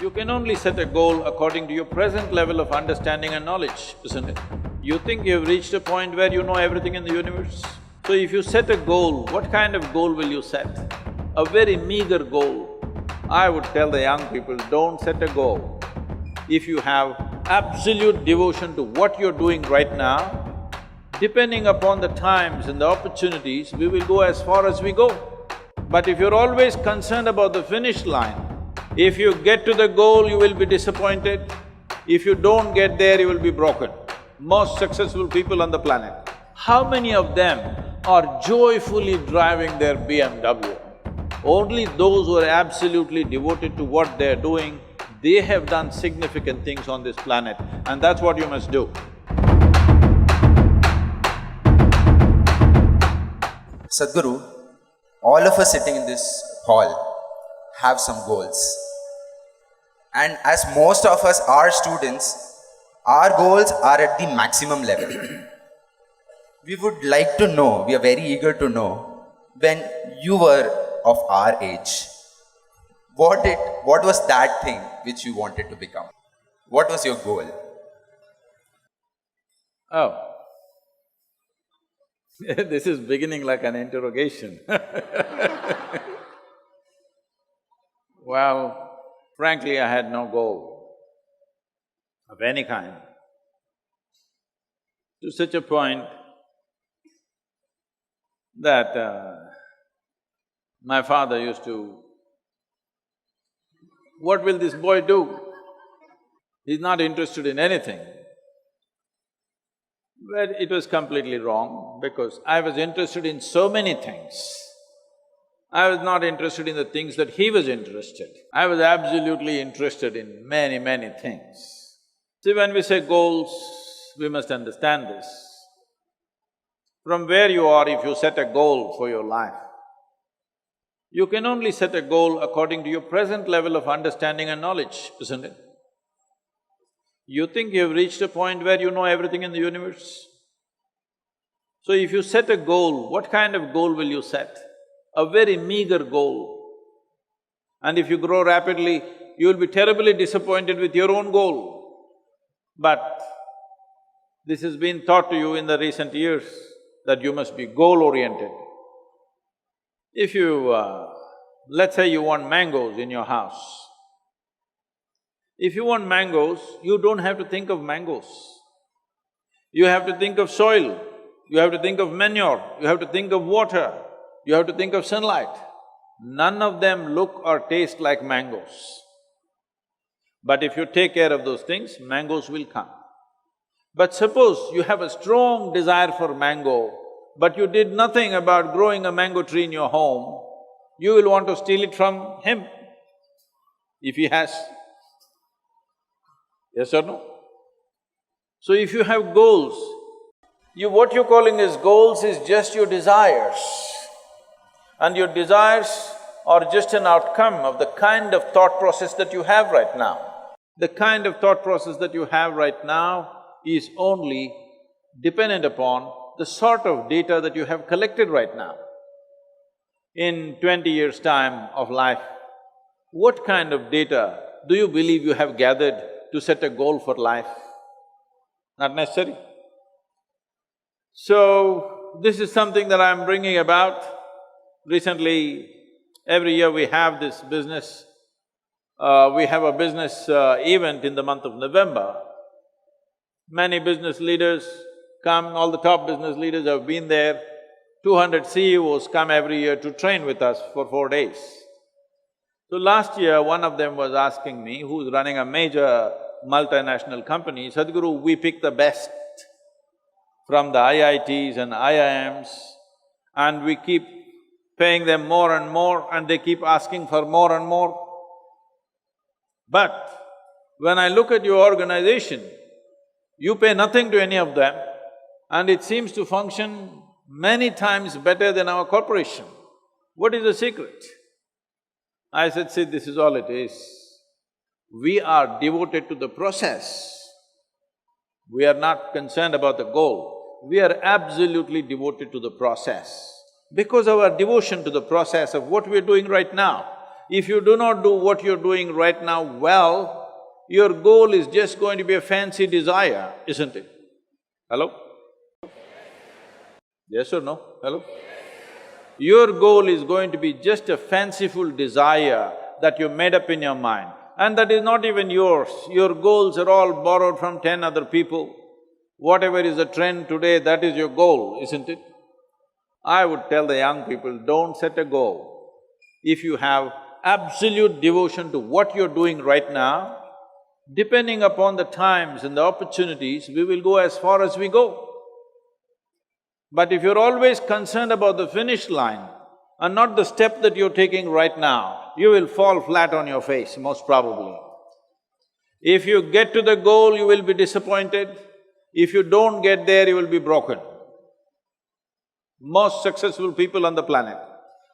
You can only set a goal according to your present level of understanding and knowledge, isn't it? You think you've reached a point where you know everything in the universe? So if you set a goal, what kind of goal will you set? A very meager goal. I would tell the young people, don't set a goal. If you have absolute devotion to what you're doing right now, depending upon the times and the opportunities, we will go as far as we go. But if you're always concerned about the finish line, if you get to the goal, you will be disappointed. If you don't get there, you will be broken. Most successful people on the planet, how many of them are joyfully driving their BMW? Only those who are absolutely devoted to what they're doing, they have done significant things on this planet, and that's what you must do. Sadhguru, all of us sitting in this hall have some goals. And as most of us are students, our goals are at the maximum level. We would like to know, we are very eager to know, when you were of our age, what was that thing which you wanted to become? What was your goal? Oh. This is beginning like an interrogation. Well, frankly, I had no goal of any kind. To such a point that my father used to, what will this boy do? He's not interested in anything. But it was completely wrong because I was interested in so many things. I was not interested in the things that he was interested. I was absolutely interested in many, many things. See, when we say goals, we must understand this. From where you are, if you set a goal for your life, you can only set a goal according to your present level of understanding and knowledge, isn't it? You think you've reached a point where you know everything in the universe? So if you set a goal, what kind of goal will you set? A very meager goal. And if you grow rapidly, you will be terribly disappointed with your own goal. But this has been taught to you in the recent years that you must be goal-oriented. If you… let's say you want mangoes in your house. If you want mangoes, you don't have to think of mangoes. You have to think of soil, you have to think of manure, you have to think of water, you have to think of sunlight. None of them look or taste like mangoes. But if you take care of those things, mangoes will come. But suppose you have a strong desire for mango, but you did nothing about growing a mango tree in your home, you will want to steal it from him, if he has. Yes or no? So if you have goals, what you're calling as goals is just your desires. And your desires are just an outcome of the kind of thought process that you have right now. The kind of thought process that you have right now is only dependent upon the sort of data that you have collected right now. In 20 years' time of life, what kind of data do you believe you have gathered to set a goal for life? Not necessary. So, this is something that I'm bringing about. Recently, every year we have this business, we have a business event in the month of November. Many business leaders come, all the top business leaders have been there. 200 CEOs come every year to train with us for 4 days. So last year, one of them was asking me, who's running a major multinational company, Sadhguru, we pick the best from the IITs and IIMs and we keep paying them more and they keep asking for more and more. But when I look at your organization, you pay nothing to any of them and it seems to function many times better than our corporation. What is the secret? I said, see, this is all it is. We are devoted to the process. We are not concerned about the goal. We are absolutely devoted to the process. Because of our devotion to the process of what we are doing right now, if you do not do what you're doing right now well, your goal is just going to be a fancy desire, isn't it? Hello? Yes or no? Hello? Your goal is going to be just a fanciful desire that you made up in your mind, and that is not even yours. Your goals are all borrowed from 10 other people. Whatever is the trend today, that is your goal, isn't it? I would tell the young people, don't set a goal. If you have absolute devotion to what you're doing right now, depending upon the times and the opportunities, we will go as far as we go. But if you're always concerned about the finish line and not the step that you're taking right now, you will fall flat on your face, most probably. If you get to the goal, you will be disappointed. If you don't get there, you will be broken. Most successful people on the planet,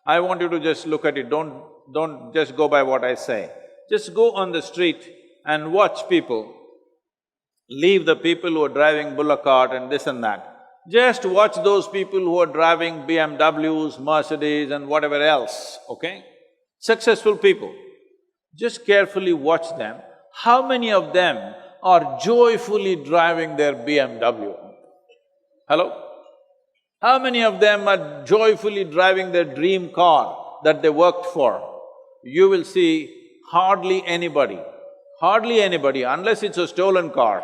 I want you to just look at it, don't just go by what I say. Just go on the street and watch people. Leave the people who are driving bullock cart and this and that. Just watch those people who are driving BMWs, Mercedes and whatever else, okay? Successful people. Just carefully watch them. How many of them are joyfully driving their BMW? Hello? How many of them are joyfully driving their dream car that they worked for? You will see hardly anybody, unless it's a stolen car.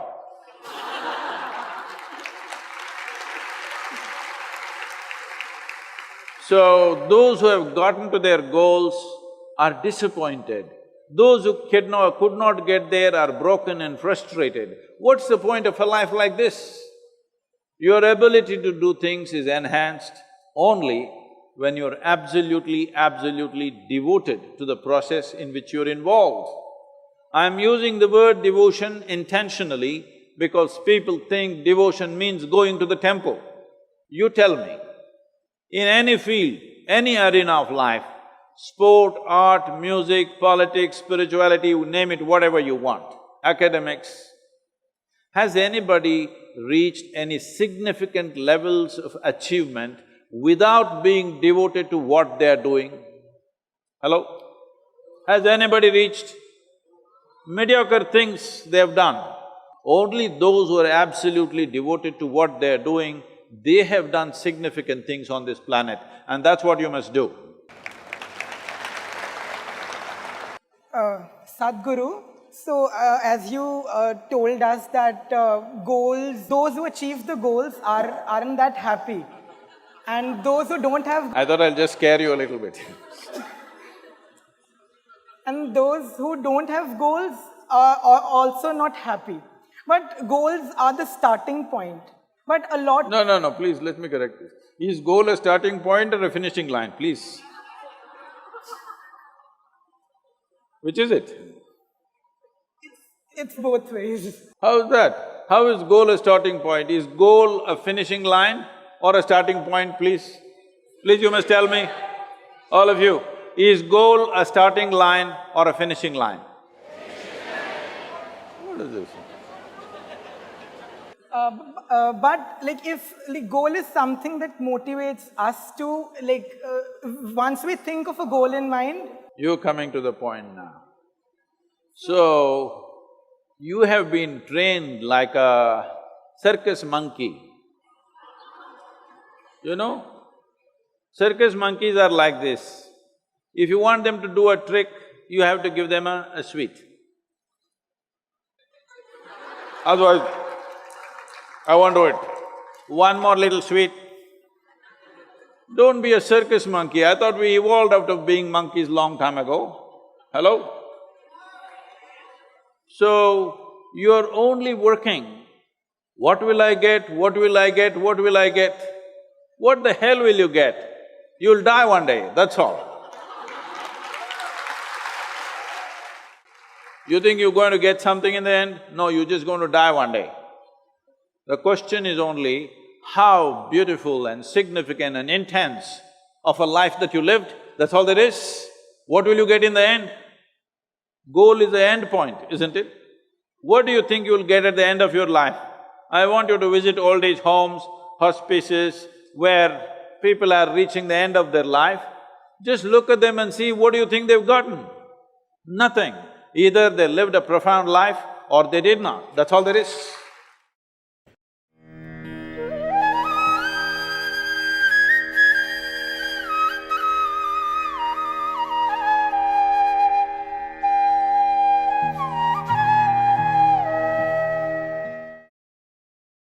So, those who have gotten to their goals are disappointed. Those who could not get there are broken and frustrated. What's the point of a life like this? Your ability to do things is enhanced only when you're absolutely devoted to the process in which you're involved. I'm using the word devotion intentionally because people think devotion means going to the temple. You tell me, in any field, any arena of life, sport, art, music, politics, spirituality, you name it, whatever you want, academics, has anybody reached any significant levels of achievement without being devoted to what they're doing? Hello? Has anybody reached? Mediocre things they have done. Only those who are absolutely devoted to what they're doing, they have done significant things on this planet, and that's what you must do. Sadhguru, so as you told us that goals, those who achieve the goals aren't that happy, and those who don't have… I thought I'll just scare you a little bit. And those who don't have goals are also not happy. But goals are the starting point. But a lot… No, please, let me correct this. Is goal a starting point or a finishing line, please? Which is it? It's both ways. How is that? How is goal a starting point? Is goal a finishing line or a starting point, please? Please, you must tell me, all of you, is goal a starting line or a finishing line? What is this? But like if goal is something that motivates us to once we think of a goal in mind… You're coming to the point now. So, you have been trained like a circus monkey. You know? Circus monkeys are like this. If you want them to do a trick, you have to give them a sweet. Otherwise, I won't do it. One more little sweet. Don't be a circus monkey. I thought we evolved out of being monkeys long time ago. Hello? So, you're only working, what will I get, what will I get, what will I get? What the hell will you get? You'll die one day, that's all. You think you're going to get something in the end? No, you're just going to die one day. The question is only how beautiful and significant and intense of a life that you lived, that's all there is. What will you get in the end? Goal is the end point, isn't it? What do you think you'll get at the end of your life? I want you to visit old age homes, hospices, where people are reaching the end of their life. Just look at them and see what do you think they've gotten? Nothing. Either they lived a profound life or they did not, that's all there is.